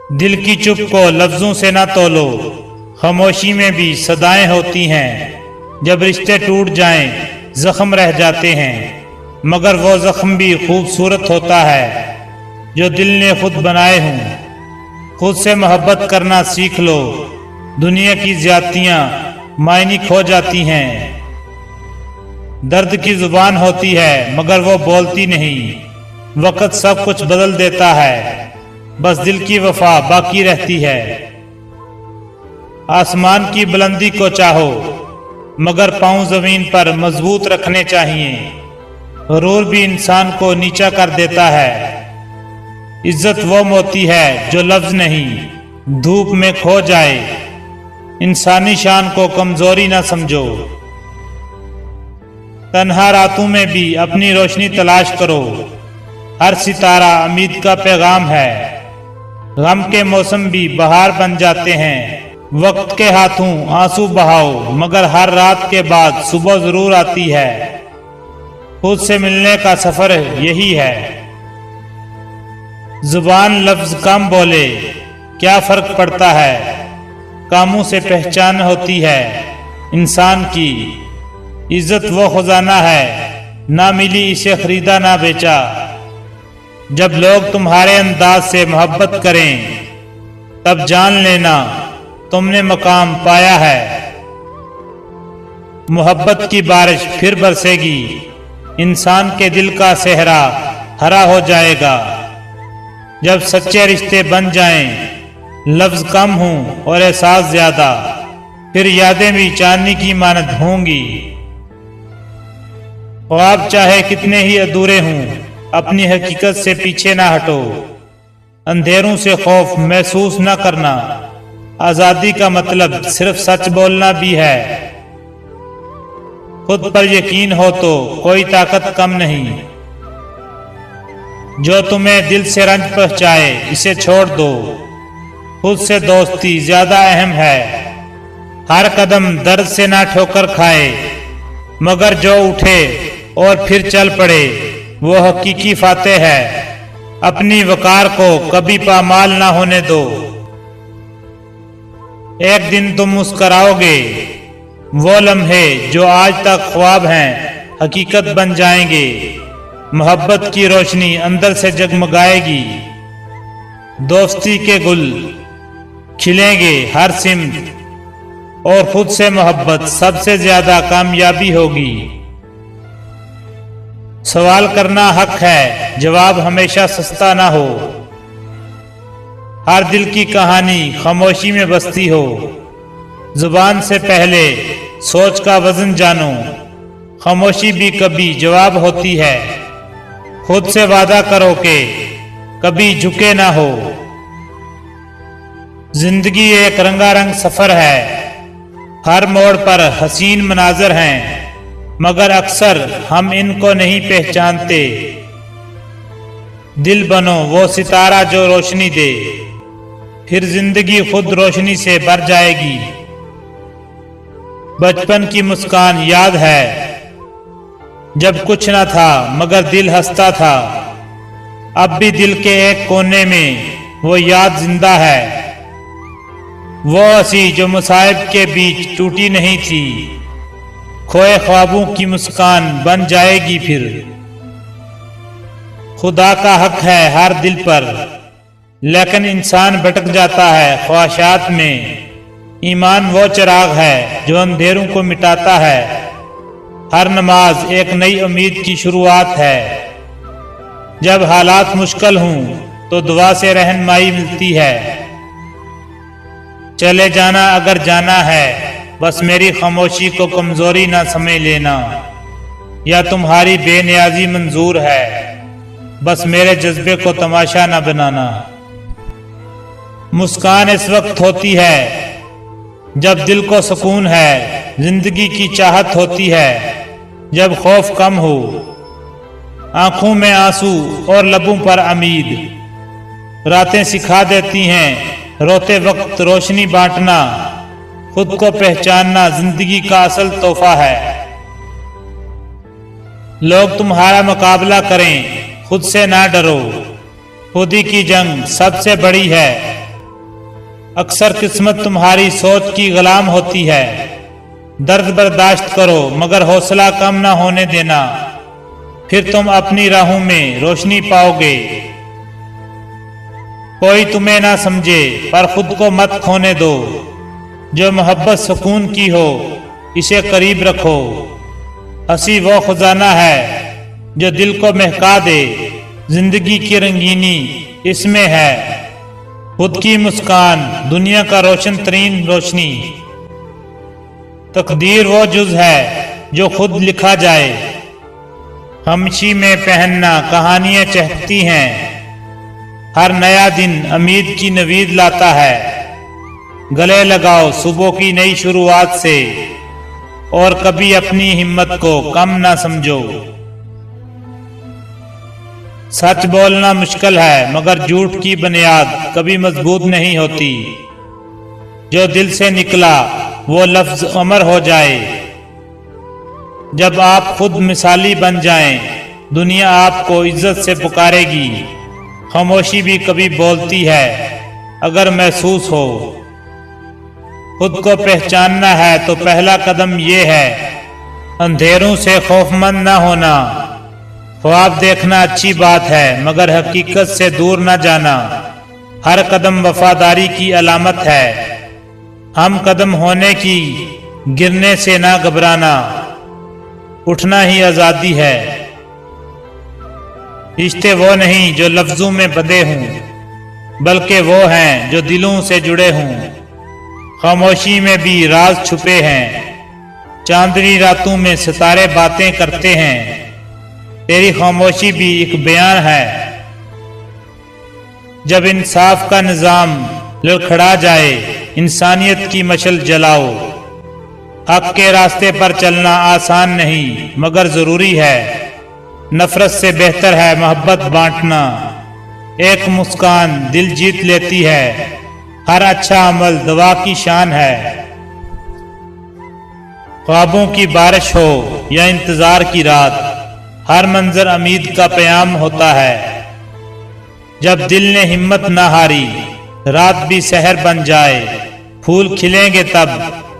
دل کی چپ کو لفظوں سے نہ تولو، خاموشی میں بھی صدائیں ہوتی ہیں۔ جب رشتے ٹوٹ جائیں زخم رہ جاتے ہیں، مگر وہ زخم بھی خوبصورت ہوتا ہے جو دل نے خود بنائے ہوں۔ خود سے محبت کرنا سیکھ لو، دنیا کی زیادتیاں معنی کھو جاتی ہیں۔ درد کی زبان ہوتی ہے مگر وہ بولتی نہیں، وقت سب کچھ بدل دیتا ہے، بس دل کی وفا باقی رہتی ہے۔ آسمان کی بلندی کو چاہو مگر پاؤں زمین پر مضبوط رکھنے چاہیے۔ غرور بھی انسان کو نیچا کر دیتا ہے۔ عزت وہ موتی ہے جو لفظ نہیں دھوپ میں کھو جائے۔ انسانی شان کو کمزوری نہ سمجھو۔ تنہا راتوں میں بھی اپنی روشنی تلاش کرو، ہر ستارہ امید کا پیغام ہے۔ غم کے موسم بھی بہار بن جاتے ہیں، وقت کے ہاتھوں آنسو بہاؤ مگر ہر رات کے بعد صبح ضرور آتی ہے۔ خود سے ملنے کا سفر یہی ہے۔ زبان لفظ کم بولے کیا فرق پڑتا ہے، کاموں سے پہچان ہوتی ہے انسان کی۔ عزت وہ خزانہ ہے نہ ملی اسے خریدا نہ بیچا۔ جب لوگ تمہارے انداز سے محبت کریں تب جان لینا تم نے مقام پایا ہے۔ محبت کی بارش پھر برسے گی، انسان کے دل کا صحرا ہرا ہو جائے گا۔ جب سچے رشتے بن جائیں لفظ کم ہوں اور احساس زیادہ، پھر یادیں بھی چاندنی کی مانند ہوں گی۔ خواب چاہے کتنے ہی ادھورے ہوں اپنی حقیقت سے پیچھے نہ ہٹو۔ اندھیروں سے خوف محسوس نہ کرنا، آزادی کا مطلب صرف سچ بولنا بھی ہے۔ خود پر یقین ہو تو کوئی طاقت کم نہیں۔ جو تمہیں دل سے رنج پہنچائے اسے چھوڑ دو، خود سے دوستی زیادہ اہم ہے۔ ہر قدم درد سے نہ ٹھوکر کھائے، مگر جو اٹھے اور پھر چل پڑے وہ حقیقی فاتح ہے۔ اپنی وقار کو کبھی پامال نہ ہونے دو۔ ایک دن تم مسکراؤ گے، وہ لمحے جو آج تک خواب ہیں حقیقت بن جائیں گے۔ محبت کی روشنی اندر سے جگمگائے گی، دوستی کے گل کھلیں گے ہر سمت، اور خود سے محبت سب سے زیادہ کامیابی ہوگی۔ سوال کرنا حق ہے، جواب ہمیشہ سستا نہ ہو۔ ہر دل کی کہانی خاموشی میں بستی ہو۔ زبان سے پہلے سوچ کا وزن جانو، خاموشی بھی کبھی جواب ہوتی ہے۔ خود سے وعدہ کرو کہ کبھی جھکے نہ ہو۔ زندگی ایک رنگا رنگ سفر ہے، ہر موڑ پر حسین مناظر ہیں، مگر اکثر ہم ان کو نہیں پہچانتے۔ دل بنو وہ ستارہ جو روشنی دے، پھر زندگی خود روشنی سے بھر جائے گی۔ بچپن کی مسکان یاد ہے جب کچھ نہ تھا مگر دل ہنستا تھا۔ اب بھی دل کے ایک کونے میں وہ یاد زندہ ہے، وہ ہنسی جو مصائب کے بیچ ٹوٹی نہیں تھی۔ کھوئے خوابوں کی مسکان بن جائے گی پھر۔ خدا کا حق ہے ہر دل پر، لیکن انسان بھٹک جاتا ہے خواہشات میں۔ ایمان وہ چراغ ہے جو اندھیروں کو مٹاتا ہے۔ ہر نماز ایک نئی امید کی شروعات ہے۔ جب حالات مشکل ہوں تو دعا سے رہنمائی ملتی ہے۔ چلے جانا اگر جانا ہے، بس میری خاموشی کو کمزوری نہ سمجھ لینا، یا تمہاری بے نیازی منظور ہے، بس میرے جذبے کو تماشا نہ بنانا۔ مسکان اس وقت ہوتی ہے جب دل کو سکون ہے، زندگی کی چاہت ہوتی ہے جب خوف کم ہو، آنکھوں میں آنسو اور لبوں پر امید۔ راتیں سکھا دیتی ہیں روتے وقت روشنی بانٹنا، خود کو پہچاننا زندگی کا اصل تحفہ ہے۔ لوگ تمہارا مقابلہ کریں، خود سے نہ ڈرو، خود ہی کی جنگ سب سے بڑی ہے۔ اکثر قسمت تمہاری سوچ کی غلام ہوتی ہے۔ درد برداشت کرو مگر حوصلہ کم نہ ہونے دینا، پھر تم اپنی راہوں میں روشنی پاؤ گے۔ کوئی تمہیں نہ سمجھے پر خود کو مت کھونے دو، جو محبت سکون کی ہو اسے قریب رکھو۔ ہنسی وہ خزانہ ہے جو دل کو مہکا دے، زندگی کی رنگینی اس میں ہے۔ خود کی مسکان دنیا کا روشن ترین روشنی۔ تقدیر وہ جز ہے جو خود لکھا جائے، خاموشی میں پہننا کہانیاں چہکتی ہیں۔ ہر نیا دن امید کی نوید لاتا ہے، گلے لگاؤ صبح کی نئی شروعات سے، اور کبھی اپنی ہمت کو کم نہ سمجھو۔ سچ بولنا مشکل ہے مگر جھوٹ کی بنیاد کبھی مضبوط نہیں ہوتی۔ جو دل سے نکلا وہ لفظ امر ہو جائے۔ جب آپ خود مثالی بن جائیں دنیا آپ کو عزت سے پکارے گی۔ خاموشی بھی کبھی بولتی ہے اگر محسوس ہو۔ خود کو پہچاننا ہے تو پہلا قدم یہ ہے، اندھیروں سے خوف مند نہ ہونا۔ خواب دیکھنا اچھی بات ہے مگر حقیقت سے دور نہ جانا۔ ہر قدم وفاداری کی علامت ہے، ہم قدم ہونے کی گرنے سے نہ گھبرانا، اٹھنا ہی آزادی ہے۔ رشتے وہ نہیں جو لفظوں میں بندھے ہوں، بلکہ وہ ہیں جو دلوں سے جڑے ہوں۔ خاموشی میں بھی راز چھپے ہیں، چاندنی راتوں میں ستارے باتیں کرتے ہیں۔ تیری خاموشی بھی ایک بیان ہے۔ جب انصاف کا نظام لڑکھڑا جائے انسانیت کی مشعل جلاؤ۔ حق کے راستے پر چلنا آسان نہیں مگر ضروری ہے۔ نفرت سے بہتر ہے محبت بانٹنا، ایک مسکان دل جیت لیتی ہے۔ ہر اچھا عمل دعا کی شان ہے۔ خوابوں کی بارش ہو یا انتظار کی رات، ہر منظر امید کا پیام ہوتا ہے۔ جب دل نے ہمت نہ ہاری رات بھی سحر بن جائے۔ پھول کھلیں گے تب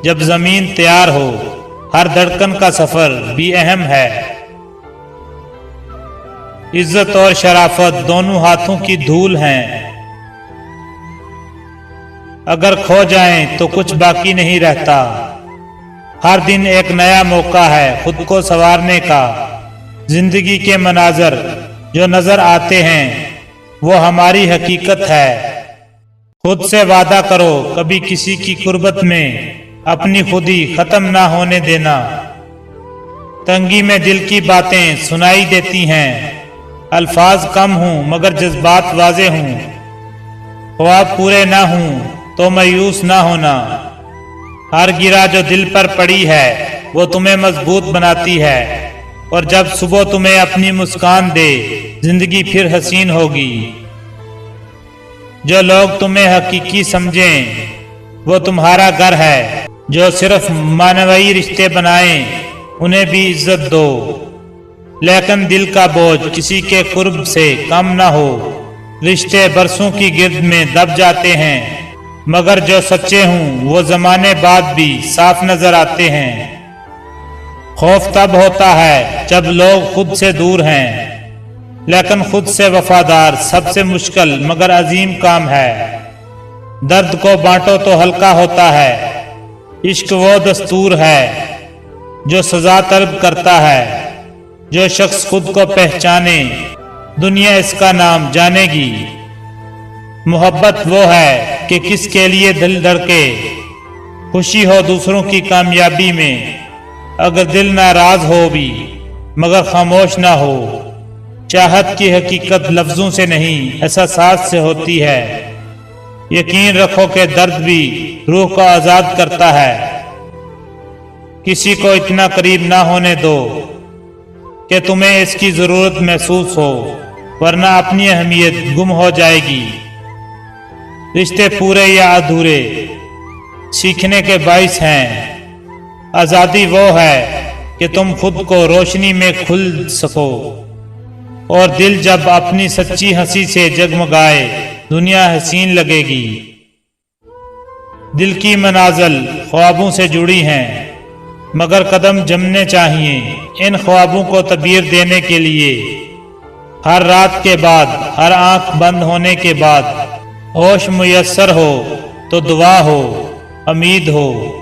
جب زمین تیار ہو، ہر دھڑکن کا سفر بھی اہم ہے۔ عزت اور شرافت دونوں ہاتھوں کی دھول ہیں، اگر کھو جائیں تو کچھ باقی نہیں رہتا۔ ہر دن ایک نیا موقع ہے خود کو سنوارنے کا۔ زندگی کے مناظر جو نظر آتے ہیں وہ ہماری حقیقت ہے۔ خود سے وعدہ کرو کبھی کسی کی قربت میں اپنی خودی ختم نہ ہونے دینا۔ تنگی میں دل کی باتیں سنائی دیتی ہیں، الفاظ کم ہوں مگر جذبات واضح ہوں۔ خواب پورے نہ ہوں تو مایوس نہ ہونا، ہر گرا جو دل پر پڑی ہے وہ تمہیں مضبوط بناتی ہے، اور جب صبح تمہیں اپنی مسکان دے زندگی پھر حسین ہوگی۔ جو لوگ تمہیں حقیقی سمجھیں وہ تمہارا گھر ہے، جو صرف معنوی رشتے بنائیں انہیں بھی عزت دو، لیکن دل کا بوجھ کسی کے قرب سے کم نہ ہو۔ رشتے برسوں کی گرد میں دب جاتے ہیں مگر جو سچے ہوں وہ زمانے بعد بھی صاف نظر آتے ہیں۔ خوف تب ہوتا ہے جب لوگ خود سے دور ہیں، لیکن خود سے وفادار سب سے مشکل مگر عظیم کام ہے۔ درد کو بانٹو تو ہلکا ہوتا ہے، عشق وہ دستور ہے جو سزا طلب کرتا ہے۔ جو شخص خود کو پہچانے دنیا اس کا نام جانے گی۔ محبت وہ ہے کہ کس کے لیے دل دھڑکے، خوشی ہو دوسروں کی کامیابی میں، اگر دل ناراض ہو بھی مگر خاموش نہ ہو۔ چاہت کی حقیقت لفظوں سے نہیں احساسات سے ہوتی ہے۔ یقین رکھو کہ درد بھی روح کو آزاد کرتا ہے۔ کسی کو اتنا قریب نہ ہونے دو کہ تمہیں اس کی ضرورت محسوس ہو، ورنہ اپنی اہمیت گم ہو جائے گی۔ رشتے پورے یا ادھورے سیکھنے کے باعث ہیں۔ آزادی وہ ہے کہ تم خود کو روشنی میں کھل سکو، اور دل جب اپنی سچی ہنسی سے جگمگائے دنیا حسین لگے گی۔ دل کی منازل خوابوں سے جڑی ہیں، مگر قدم جمنے چاہیے ان خوابوں کو تعبیر دینے کے لیے۔ ہر رات کے بعد، ہر آنکھ بند ہونے کے بعد ہوش میسر ہو تو دعا ہو، امید ہو۔